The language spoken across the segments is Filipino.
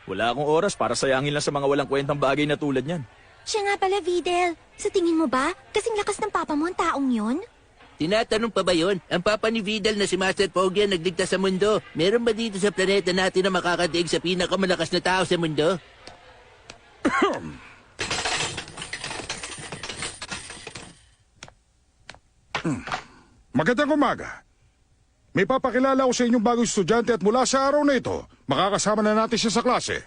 Wala akong oras para sayangin lang sa mga walang kwentang bagay na tulad niyan. Siya nga pala, Videl. Sa tingin mo ba, kasing lakas ng papa mo ang taong yun? Tinatanong pa ba yun? Ang papa ni Vidal na si Master Pogi ang nagligtas sa mundo. Meron ba dito sa planeta natin na makakatiig sa pinakamalakas na tao sa mundo? Magandang umaga. May papakilala ko sa inyong bagong estudyante at mula sa araw na ito, makakasama na natin siya sa klase.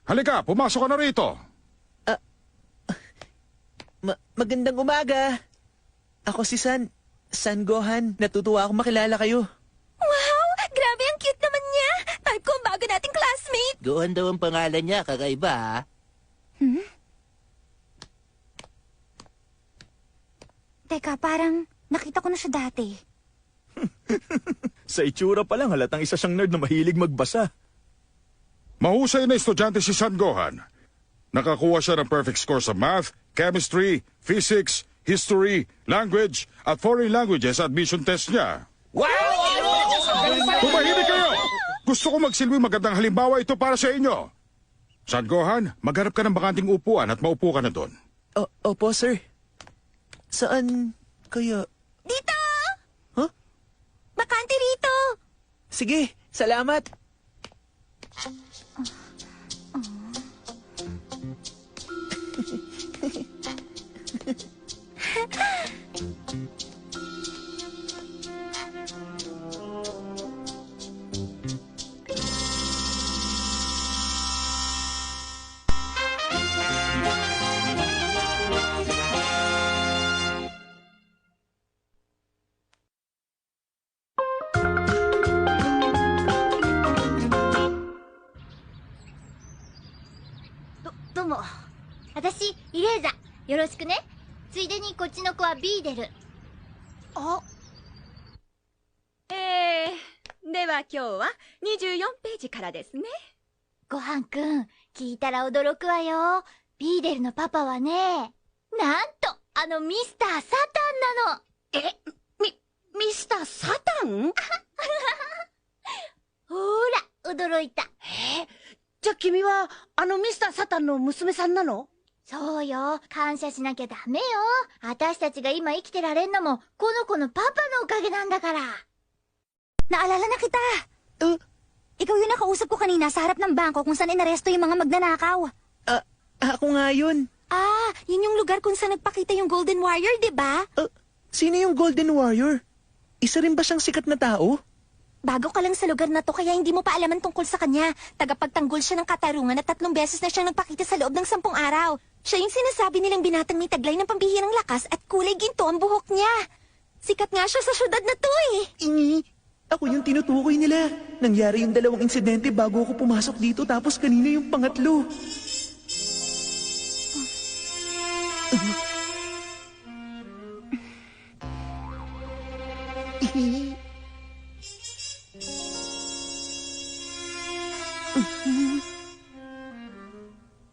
Halika, pumasok ka na rito. Magandang umaga. Ako si San Gohan. Natutuwa akong makilala kayo. Wow! Grabe, ang cute naman niya! Type ko ang bago nating classmate! Gohan daw ang pangalan niya, kakaiba ha? Teka, parang nakita ko na siya dati. Sa itsura pa lang, halatang isa siyang nerd na mahilig magbasa. Mahusay na estudyante si San Gohan. Nakakuha siya ng perfect score sa math, chemistry, physics, history, language, at foreign languages admission test niya. Tumahimik kayo! Gusto ko magsilbing magandang halimbawa ito para sa inyo. San Gohan, maghanap ka ng bakanting upuan at maupo ka na doon. Opo, sir. Saan kaya? Dito! Huh? Bakante rito! Sige, salamat. Domo. 私、イレーザ。よろしくね。ついでにこっちの子はビーデル。あ。では今日は24ページからですね。ごはんくん、聞いたら驚くわよ。ビーデルのパパはね、なんと、あのミスター・サタンなの。ミスター・サタンほら、驚いた。じゃあ君はあのミスター・サタンの娘さんなの？そうよ。感謝しなきゃダメよ。私たちが今生きてられんのも、この子のパパのおかげなんだから。Naalala na kita! Ikaw yung nakausap ko kanina sa harap ng bangko kung saan inaresto yung mga magnanakaw. Ako nga yun. Yun yung lugar kung saan nagpakita yung Golden Warrior, di ba? Sino yung Golden Warrior? Isa rin ba siyang sikat na tao? Bago ka lang sa lugar na to kaya hindi mo pa alaman tungkol sa kanya. Tagapagtanggol siya ng katarungan at 3 beses na siyang nagpakita sa loob ng 10 araw. Siya yung sinasabi nilang binatang may taglay ng pambihirang lakas at kulay ginto ang buhok niya. Sikat nga siya sa syudad na to eh. Ako yung tinutukoy nila. Nangyari yung 2 insidente bago ako pumasok dito tapos kanina yung pangatlo.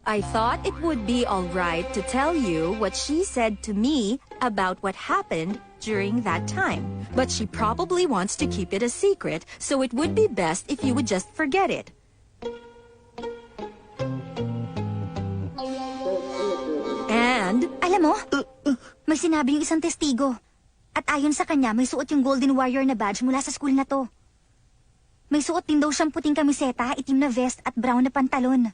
I thought it would be all right to tell you what she said to me about what happened during that time. But she probably wants to keep it a secret, so it would be best if you would just forget it. And, Alam mo, may sinabi yung isang testigo. At ayon sa kanya, may suot yung Golden Warrior na badge mula sa school na to. May suot din daw siyang puting kamiseta, itim na vest at brown na pantalon.